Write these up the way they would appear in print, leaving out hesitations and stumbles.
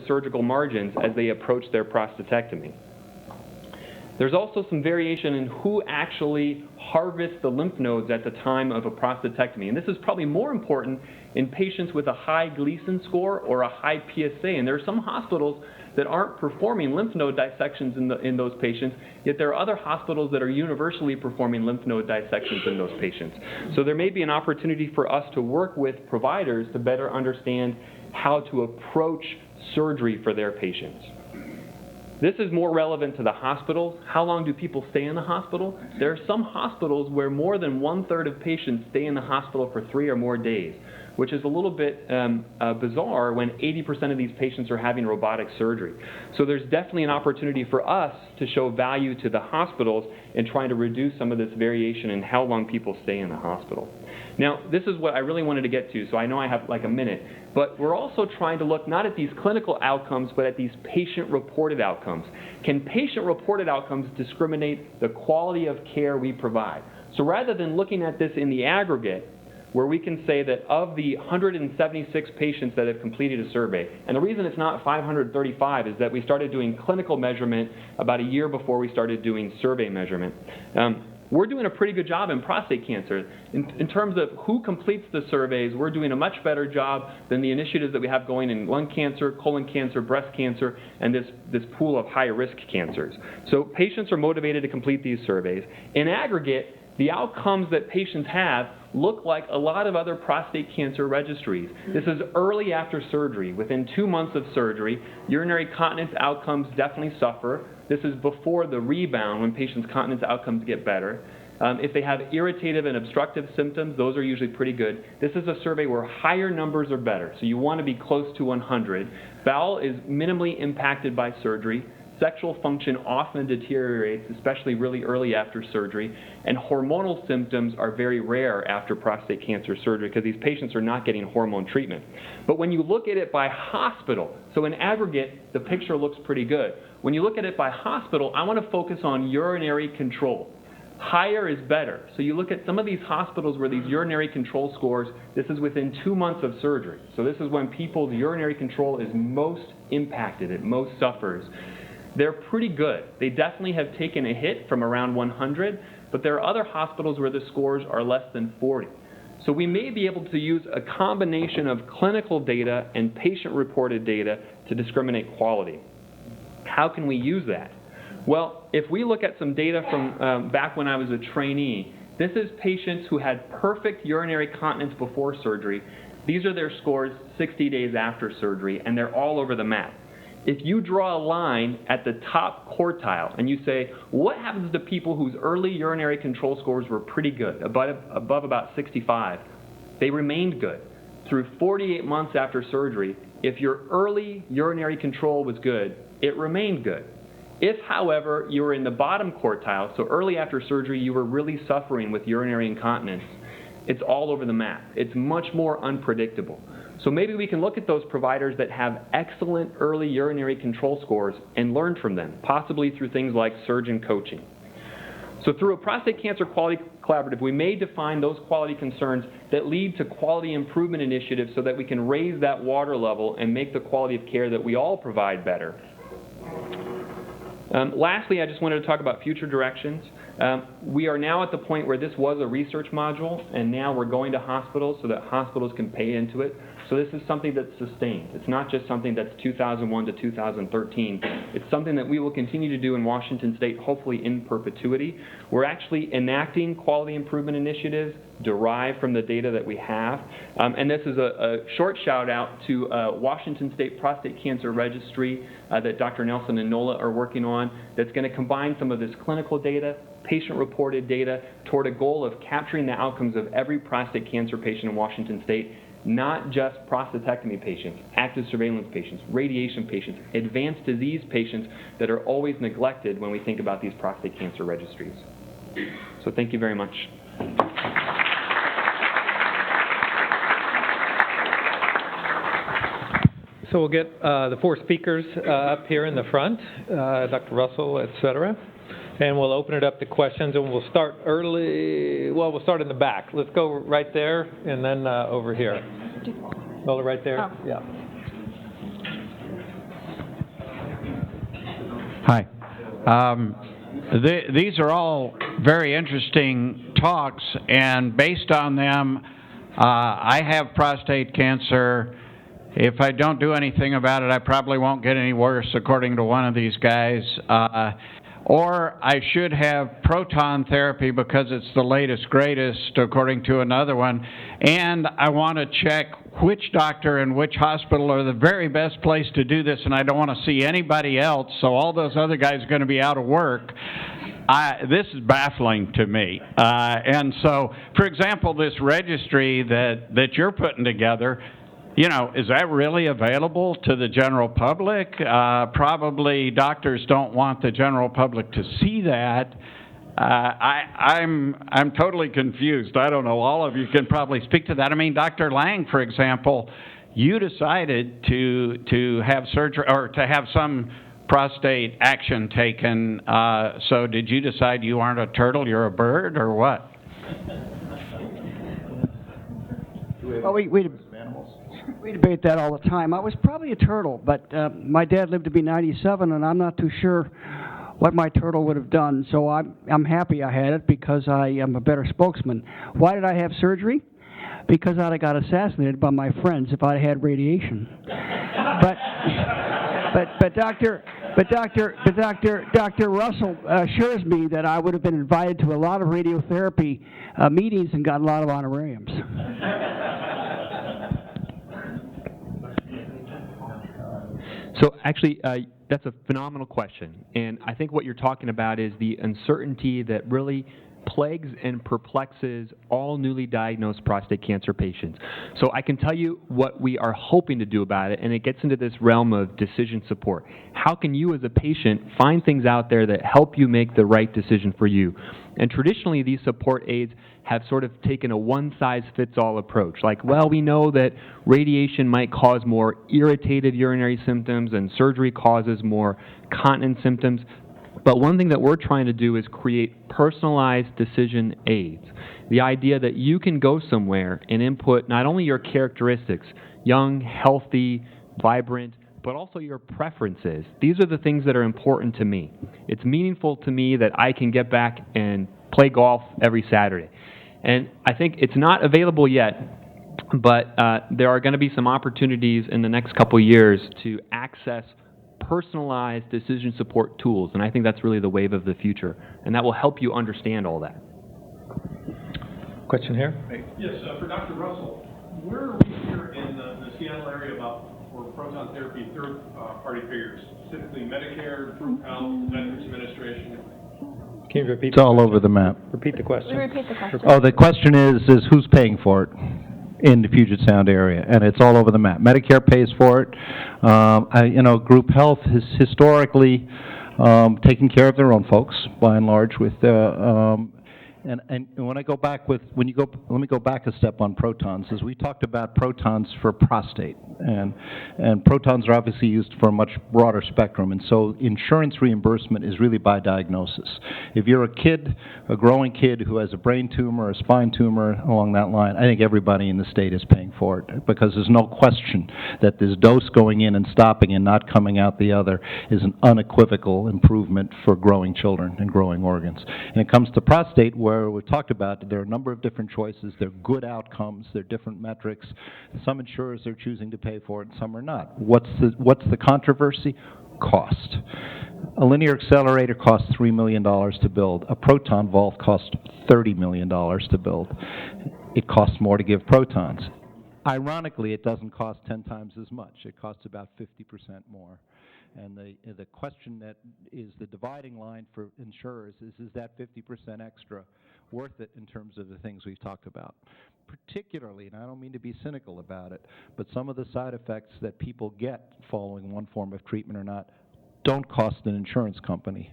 surgical margins as they approach their prostatectomy. There's also some variation in who actually harvests the lymph nodes at the time of a prostatectomy. And this is probably more important in patients with a high Gleason score or a high PSA. And there are some hospitals that aren't performing lymph node dissections in those patients, yet there are other hospitals that are universally performing lymph node dissections in those patients. So there may be an opportunity for us to work with providers to better understand how to approach surgery for their patients. This is more relevant to the hospitals. How long do people stay in the hospital? There are some hospitals where more than 1/3 of patients stay in the hospital for 3 or more days, which is a little bit bizarre when 80% of these patients are having robotic surgery. So there's definitely an opportunity for us to show value to the hospitals in trying to reduce some of this variation in how long people stay in the hospital. Now, this is what I really wanted to get to, so I know I have like a minute, but we're also trying to look not at these clinical outcomes, but at these patient-reported outcomes. Can patient-reported outcomes discriminate the quality of care we provide? So rather than looking at this in the aggregate, where we can say that of the 176 patients that have completed a survey, and the reason it's not 535 is that we started doing clinical measurement about a year before we started doing survey measurement. We're doing a pretty good job in prostate cancer. In terms of who completes the surveys, we're doing a much better job than the initiatives that we have going in lung cancer, colon cancer, breast cancer, and this pool of high-risk cancers. So patients are motivated to complete these surveys. In aggregate, the outcomes that patients have look like a lot of other prostate cancer registries. This is early after surgery. Within 2 months of surgery, urinary continence outcomes definitely suffer. This is before the rebound when patients' continence outcomes get better. If they have irritative and obstructive symptoms, those are usually pretty good. This is a survey where higher numbers are better, so you want to be close to 100. Bowel is minimally impacted by surgery. Sexual function often deteriorates, especially really early after surgery, and hormonal symptoms are very rare after prostate cancer surgery because these patients are not getting hormone treatment. But when you look at it by hospital, so in aggregate, the picture looks pretty good. When you look at it by hospital, I want to focus on urinary control. Higher is better. So you look at some of these hospitals where these urinary control scores, this is within 2 months of surgery. So this is when people's urinary control is most impacted, it most suffers. They're pretty good. They definitely have taken a hit from around 100, but there are other hospitals where the scores are less than 40. So we may be able to use a combination of clinical data and patient-reported data to discriminate quality. How can we use that? Well, if we look at some data from back when I was a trainee, this is patients who had perfect urinary continence before surgery. These are their scores 60 days after surgery, and they're all over the map. If you draw a line at the top quartile and you say, what happens to people whose early urinary control scores were pretty good, above about 65? They remained good. Through 48 months after surgery, if your early urinary control was good, it remained good. If, however, you were in the bottom quartile, so early after surgery you were really suffering with urinary incontinence, it's all over the map. It's much more unpredictable. So maybe we can look at those providers that have excellent early urinary control scores and learn from them, possibly through things like surgeon coaching. So through a prostate cancer quality collaborative, we may define those quality concerns that lead to quality improvement initiatives so that we can raise that water level and make the quality of care that we all provide better. Lastly, I just wanted to talk about future directions. We are now at the point where this was a research module, and now we're going to hospitals so that hospitals can pay into it. So this is something that's sustained. It's not just something that's 2001 to 2013. It's something that we will continue to do in Washington State, hopefully in perpetuity. We're actually enacting quality improvement initiatives derived from the data that we have. And this is a short shout out to Washington State Prostate Cancer Registry that Dr. Nelson and Nola are working on that's going to combine some of this clinical data, patient-reported data, toward a goal of capturing the outcomes of every prostate cancer patient in Washington State, not just prostatectomy patients, active surveillance patients, radiation patients, advanced disease patients that are always neglected when we think about these prostate cancer registries. So thank you very much. So we'll get the 4 speakers up here in the front, Dr. Russell, et cetera. And we'll open it up to questions, and we'll start early. Well, we'll start in the back. Let's go right there, and then over here. Well, right there? Oh. Yeah. Hi. These are all very interesting talks, and based on them, I have prostate cancer. If I don't do anything about it, I probably won't get any worse, according to one of these guys. Or I should have proton therapy because it's the latest, greatest, according to another one. And I want to check which doctor and which hospital are the very best place to do this, and I don't want to see anybody else, so all those other guys are going to be out of work. This is baffling to me. And so, for example, this registry that you're putting together, you know, is that really available to the general public? Probably doctors don't want the general public to see that. I'm totally confused. I don't know. All of you can probably speak to that. I mean, Dr. Lange, for example, you decided to have surgery or to have some prostate action taken. So did you decide you aren't a turtle, you're a bird, or what? Well, we debate that all the time. I was probably a turtle, but my dad lived to be 97, and I'm not too sure what my turtle would have done. So I'm happy I had it because I am a better spokesman. Why did I have surgery? Because I'd have got assassinated by my friends if I had radiation. But Dr. Russell assures me that I would have been invited to a lot of radiotherapy meetings and got a lot of honorariums. So actually, that's a phenomenal question. And I think what you're talking about is the uncertainty that really plagues and perplexes all newly diagnosed prostate cancer patients. So I can tell you what we are hoping to do about it, and it gets into this realm of decision support. How can you as a patient find things out there that help you make the right decision for you? And traditionally, these support aids have sort of taken a one-size-fits-all approach. Like, well, we know that radiation might cause more irritated urinary symptoms and surgery causes more continence symptoms. But one thing that we're trying to do is create personalized decision aids. The idea that you can go somewhere and input not only your characteristics, young, healthy, vibrant, but also your preferences. These are the things that are important to me. It's meaningful to me that I can get back and play golf every Saturday. And I think it's not available yet, but there are going to be some opportunities in the next couple of years to access personalized decision support tools, and I think that's really the wave of the future, and that will help you understand all that. Question here? Yes, for Dr. Russell, where are we here in the Seattle area for proton therapy third-party payers, specifically Medicare, Group Health, Veterans Administration? Can you repeat? It's all over the map. Repeat the question. Repeat the question. Oh, the question is who's paying for it in the Puget Sound area, and it's all over the map. Medicare pays for it. Group Health has historically taken care of their own folks, by and large, with and when I go back let me go back a step on protons, as we talked about protons for prostate, and protons are obviously used for a much broader spectrum, and so insurance reimbursement is really by diagnosis. If you're a growing kid who has a brain tumor, a spine tumor, along that line, I think everybody in the state is paying for it, because there's no question that this dose going in and stopping and not coming out the other is an unequivocal improvement for growing children and growing organs. And it comes to prostate, where we've talked about, there are a number of different choices, there are good outcomes, there are different metrics. Some insurers are choosing to pay for it, and some are not. What's the controversy? Cost. A linear accelerator costs $3 million to build. A proton vault costs $30 million to build. It costs more to give protons. Ironically, it doesn't cost 10 times as much. It costs about 50% more. And the question that is the dividing line for insurers is that 50% extra worth it in terms of the things we've talked about? Particularly, and I don't mean to be cynical about it, but some of the side effects that people get following one form of treatment or not don't cost an insurance company.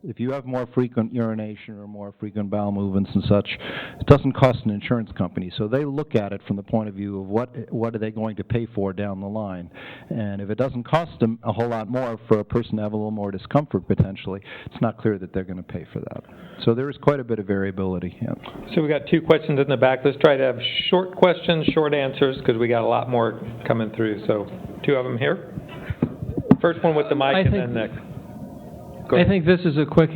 If you have more frequent urination or more frequent bowel movements and such, it doesn't cost an insurance company. So they look at it from the point of view of what are they going to pay for down the line. And if it doesn't cost them a whole lot more for a person to have a little more discomfort potentially, it's not clear that they're going to pay for that. So there is quite a bit of variability. Yeah. So we got two questions in the back. Let's try to have short questions, short answers, because we got a lot more coming through. So two of them here. First one with the mic, and then Nick. Go I ahead. think this is a quick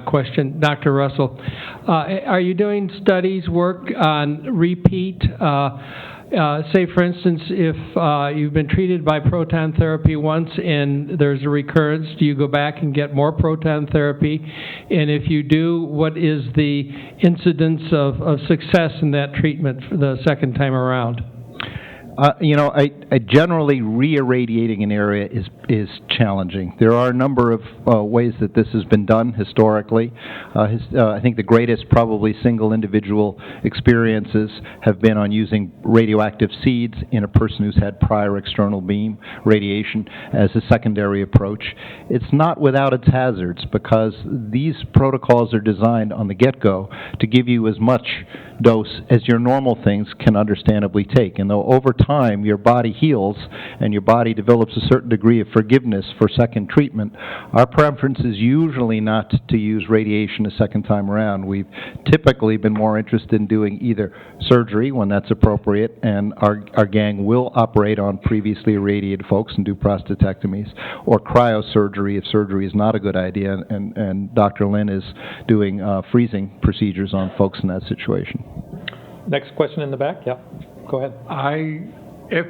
question, Dr. Russell. Are you doing studies, work on repeat? Say, for instance, if you've been treated by proton therapy once and there's a recurrence, do you go back and get more proton therapy? And if you do, what is the incidence of success in that treatment for the second time around? I generally re-irradiating an area is challenging. There are a number of ways that this has been done historically. I think the greatest probably single individual experiences have been on using radioactive seeds in a person who's had prior external beam radiation as a secondary approach. It's not without its hazards because these protocols are designed on the get-go to give you as much dose as your normal things can understandably take. And though over time your body heals and your body develops a certain degree of forgiveness for second treatment, our preference is usually not to use radiation a second time around. We've typically been more interested in doing either surgery when that's appropriate, and our gang will operate on previously irradiated folks and do prostatectomies, or cryosurgery if surgery is not a good idea, and Dr. Lin is doing freezing procedures on folks in that situation. Next question in the back, yeah, go ahead. If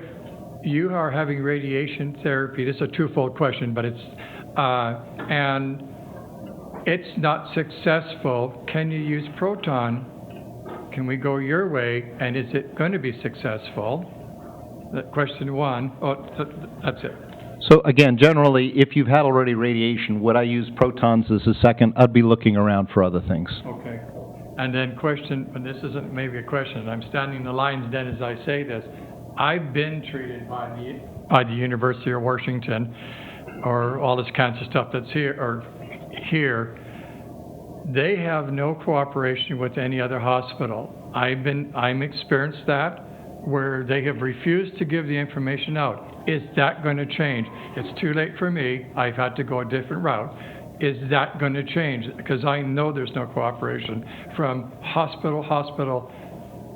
you are having radiation therapy, this is a twofold question, but and it's not successful, can you use proton? Can we go your way, and is it going to be successful? Question one. That's it. So again, generally, if you've had already radiation, would I use protons as a second? I'd be looking around for other things. Okay. And then question, and this isn't maybe a question, I'm standing in the lines then as I say this. I've been treated by the University of Washington, or all this cancer stuff that's here. They have no cooperation with any other hospital. I'm experienced that, where they have refused to give the information out. Is that going to change? It's too late for me. I've had to go a different route. Is that going to change? Because I know there's no cooperation from hospital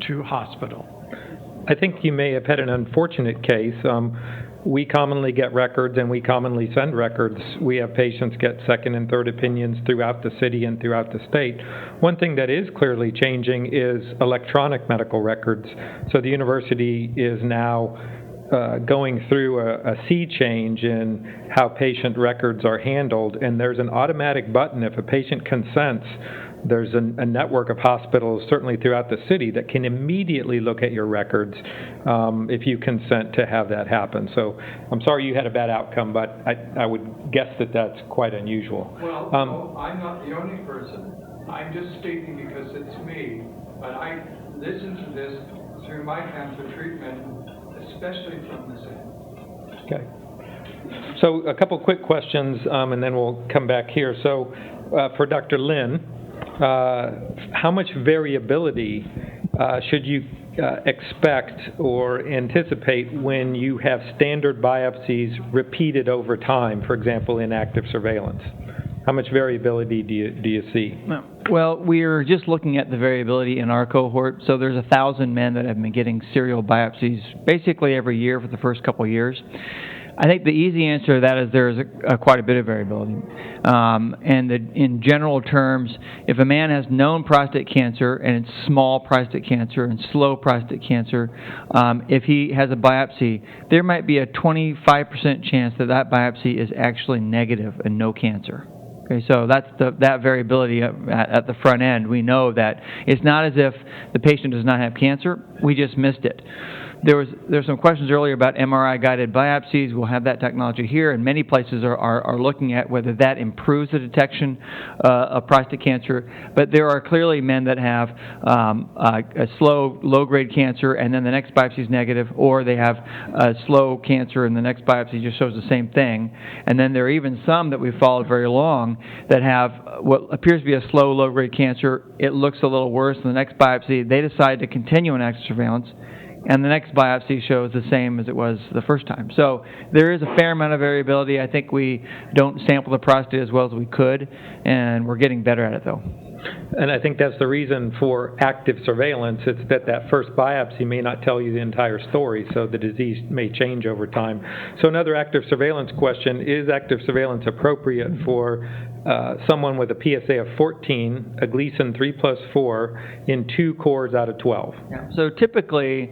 to hospital. I think you may have had an unfortunate case. We commonly get records and we commonly send records. We have patients get second and third opinions throughout the city and throughout the state. One thing that is clearly changing is electronic medical records. So the university is now going through a sea change in how patient records are handled, and there's an automatic button if a patient consents. There's a network of hospitals, certainly throughout the city, that can immediately look at your records if you consent to have that happen. So I'm sorry you had a bad outcome, but I would guess that that's quite unusual. Well, no, I'm not the only person. I'm just speaking because it's me, but I listened to this through my cancer treatment, especially from this end. Okay. So a couple quick questions, and then we'll come back here. So for Dr. Lin, how much variability should you expect or anticipate when you have standard biopsies repeated over time, for example, in active surveillance? How much variability do you see? Well, we're just looking at the variability in our cohort. So there's 1,000 men that have been getting serial biopsies basically every year for the first couple of years. I think the easy answer to that is there's quite a bit of variability. In general terms, if a man has known prostate cancer and it's small prostate cancer and slow prostate cancer, if he has a biopsy, there might be a 25% chance that that biopsy is actually negative and no cancer. Okay, so that's that variability at the front end. We know that it's not as if the patient does not have cancer, we just missed it. There's some questions earlier about MRI-guided biopsies. We'll have that technology here, and many places are looking at whether that improves the detection of prostate cancer. But there are clearly men that have a slow, low-grade cancer, and then the next biopsy is negative, or they have a slow cancer, and the next biopsy just shows the same thing. And then there are even some that we've followed very long that have what appears to be a slow, low-grade cancer. It looks a little worse than the next biopsy. They decide to continue in active surveillance, and the next biopsy shows the same as it was the first time. So there is a fair amount of variability. I think we don't sample the prostate as well as we could, and we're getting better at it, though. And I think that's the reason for active surveillance. It's that first biopsy may not tell you the entire story, so the disease may change over time. So another active surveillance question, is active surveillance appropriate for someone with a PSA of 14, a Gleason 3+4 in 2 cores out of 12. Yeah. So typically,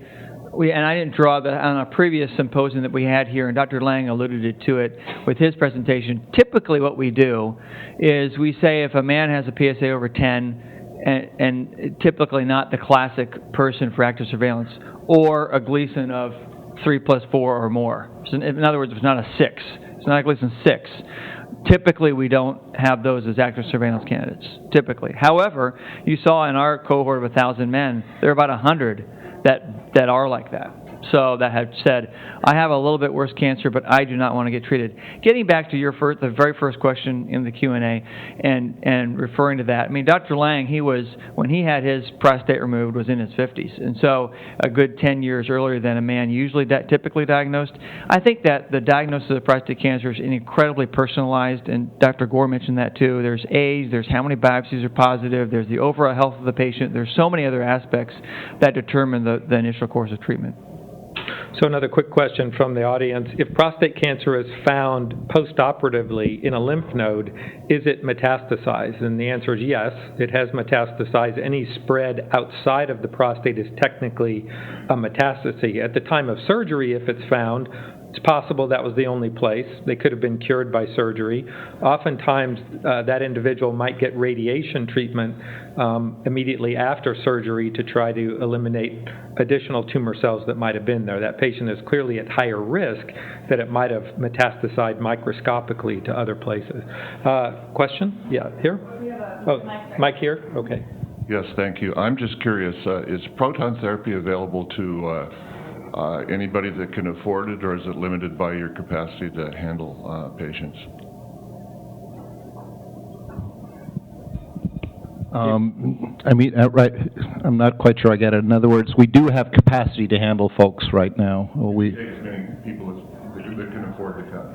and I didn't draw that on a previous symposium that we had here, and Dr. Lange alluded to it with his presentation. Typically what we do is we say if a man has a PSA over 10, and typically not the classic person for active surveillance, or a Gleason of 3+4 or more. So in other words, it's not a 6. It's not a Gleason 6. Typically, we don't have those as active surveillance candidates, typically. However, you saw in our cohort of 1,000 men, there are about 100 that are like that. So that have said, I have a little bit worse cancer, but I do not want to get treated. Getting back to the very first question in the Q&A and referring to that, I mean, Dr. Lange, when he had his prostate removed, was in his 50s. And so a good 10 years earlier than a man usually typically diagnosed. I think that the diagnosis of prostate cancer is incredibly personalized, and Dr. Gore mentioned that too. There's age, there's how many biopsies are positive, there's the overall health of the patient, there's so many other aspects that determine the initial course of treatment. So another quick question from the audience. If prostate cancer is found postoperatively in a lymph node, is it metastasized? And the answer is yes, it has metastasized. Any spread outside of the prostate is technically a metastasis. At the time of surgery, if it's found, it's possible that was the only place. They could have been cured by surgery. Oftentimes, that individual might get radiation treatment immediately after surgery to try to eliminate additional tumor cells that might have been there. That patient is clearly at higher risk that it might have metastasized microscopically to other places. Question? Yeah, here? Oh, mic here? Okay. Yes, thank you. I'm just curious, is proton therapy available to anybody that can afford it, or is it limited by your capacity to handle patients? I mean, right, I'm not quite sure I get it. In other words, we do have capacity to handle folks right now. It takes many people that can afford to come.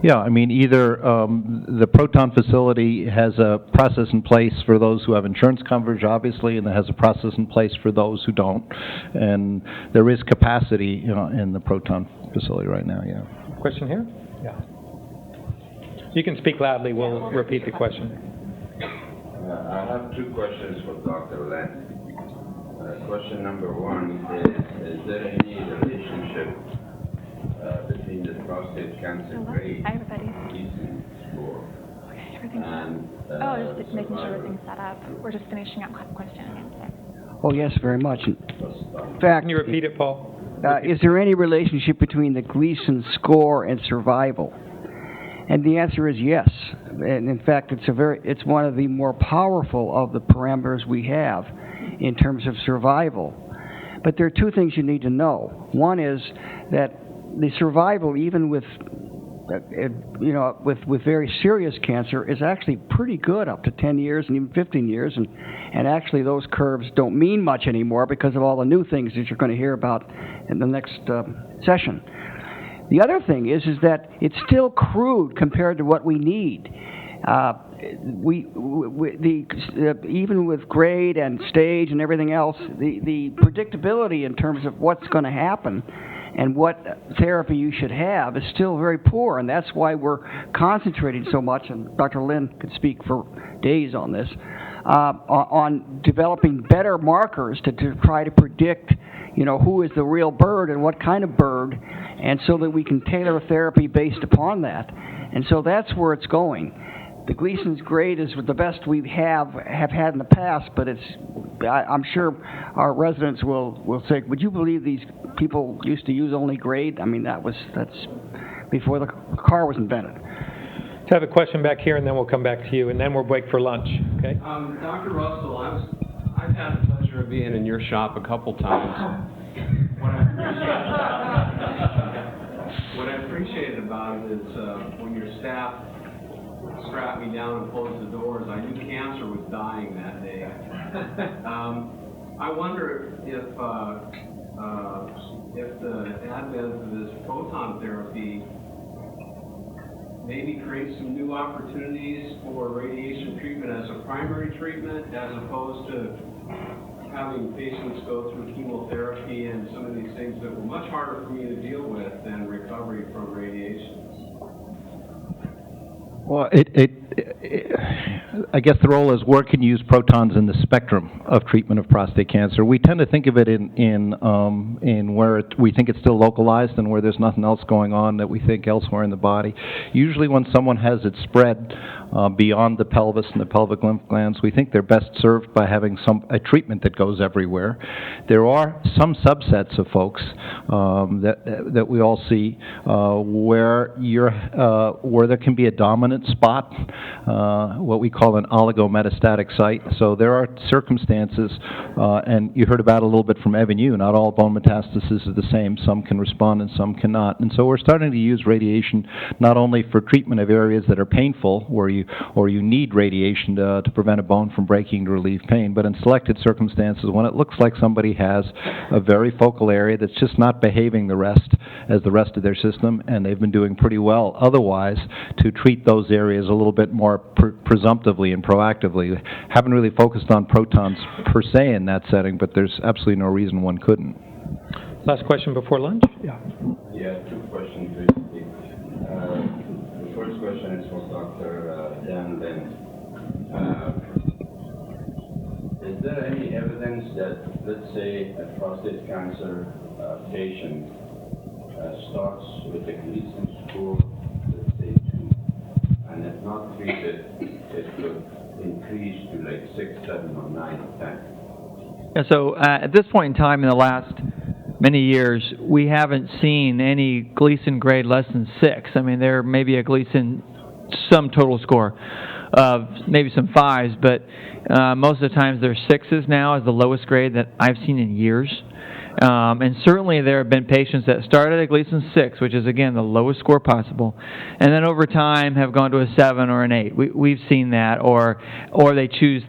Yeah, I mean, either the proton facility has a process in place for those who have insurance coverage, obviously, and it has a process in place for those who don't. And there is capacity, in the proton facility right now, yeah. Question here? Yeah. You can speak loudly. We'll repeat the question. I have 2 questions for Dr. Lange. Question number 1 is there any relationship between the prostate cancer grade Gleason score and just making sure everything's set up. We're just finishing up question and answer. Oh, yes, very much. In fact, can you repeat it, Paul? Is there any relationship between the Gleason score and survival? And the answer is yes. And in fact, it's one of the more powerful of the parameters we have in terms of survival. But there are 2 things you need to know. One is that the survival, even with very serious cancer, is actually pretty good up to 10 years and even 15 years. And actually, those curves don't mean much anymore because of all the new things that you're going to hear about in the next session. The other thing is that it's still crude compared to what we need. Even with grade and stage and everything else, the predictability in terms of what's going to happen and what therapy you should have is still very poor, and that's why we're concentrating so much, and Dr. Lin could speak for days on this, on developing better markers to try to predict who is the real bird and what kind of bird, and so that we can tailor therapy based upon that. And so that's where it's going. The Gleason's grade is the best we have had in the past, but I'm sure our residents will say, would you believe these people used to use only grade? I mean, that's before the car was invented. Let's have a question back here, and then we'll come back to you, and then we'll break for lunch, okay? Dr. Russell, I've had the pleasure of being in your shop a couple times. What I appreciated about it is when your staff strapped me down and closed the doors, I knew cancer was dying that day. I wonder if the advent of this proton therapy maybe creates some new opportunities for radiation treatment as a primary treatment, as opposed to having patients go through chemotherapy and some of these things that were much harder for me to deal with than recovery from radiation. Well, I guess the role is where can you use protons in the spectrum of treatment of prostate cancer. We tend to think of it in where we think it's still localized and where there's nothing else going on that we think elsewhere in the body. Usually when someone has it spread beyond the pelvis and the pelvic lymph glands, we think they're best served by having a treatment that goes everywhere. There are some subsets of folks that we all see where there can be a dominant spot, what we call an oligometastatic site. So there are circumstances, and you heard about it a little bit from Evan Yu, not all bone metastasis is the same. Some can respond and some cannot. And so we're starting to use radiation not only for treatment of areas that are painful, where you need radiation to prevent a bone from breaking to relieve pain, but in selected circumstances when it looks like somebody has a very focal area that's just not behaving as the rest of their system, and they've been doing pretty well otherwise, to treat those areas a little bit more presumptively and proactively. Haven't really focused on protons per se in that setting, but there's absolutely no reason one couldn't. Last question before lunch? Yeah. Yeah, two questions basically. The first question is for Dr. Dan Lange. Is there any evidence that, let's say, a prostate cancer patient starts with a Gleason score, let's say 2, and if not treated, it could increase to like 6, 7, or 9, or 10? Yeah, so at this point in time in the last many years, we haven't seen any Gleason grade less than 6. I mean, there may be a Gleason some total score of maybe some 5s, but most of the times they're 6s now as the lowest grade that I've seen in years. And certainly there have been patients that started at Gleason 6, which is, again, the lowest score possible, and then over time have gone to a 7 or an 8. We've seen that, or they choose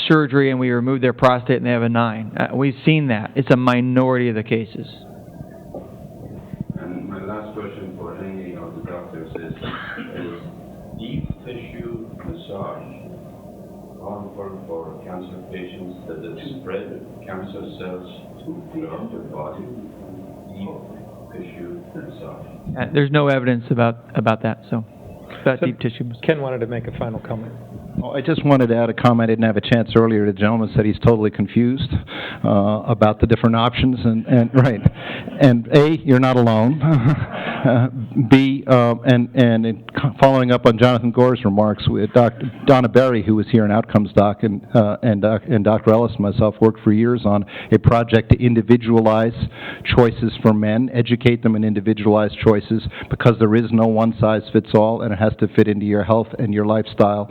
surgery and we remove their prostate and they have a 9. We've seen that. It's a minority of the cases. And my last question for any of the doctors is deep tissue massage harmful for cancer patients? Does it spread cancer cells throughout the body? Deep tissue massage. There's no evidence about that, so deep tissue massage. Ken wanted to make a final comment. Oh, I just wanted to add a comment. I didn't have a chance earlier. The gentleman said he's totally confused about the different options, and right. And A, you're not alone. B, and following up on Jonathan Gore's remarks, with Dr. Donna Berry, who was here in Outcomes Doc, and Dr. Ellis and myself worked for years on a project to individualize choices for men, educate them in individualized choices, because there is no one-size-fits-all, and it has to fit into your health and your lifestyle.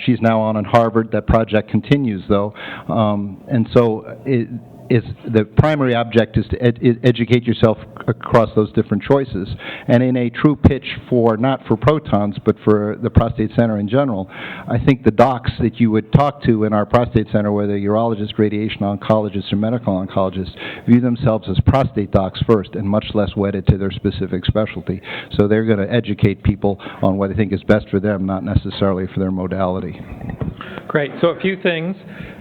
She's now on in Harvard. That project continues, though, and so the primary object is to educate yourself across those different choices. And in a true pitch for, not for protons, but for the prostate center in general, I think the docs that you would talk to in our prostate center, whether urologists, radiation oncologists, or medical oncologists, view themselves as prostate docs first and much less wedded to their specific specialty. So they're going to educate people on what they think is best for them, not necessarily for their modality. Great. So a few things.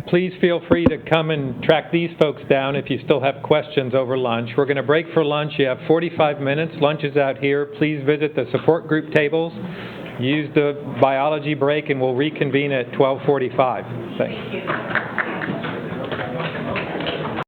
Please feel free to come and track these folks down if you still have questions over lunch. We're going to break for lunch. You have 45 minutes. Lunch is out here. Please visit the support group tables. Use the biology break, and we'll reconvene at 12:45. Thanks.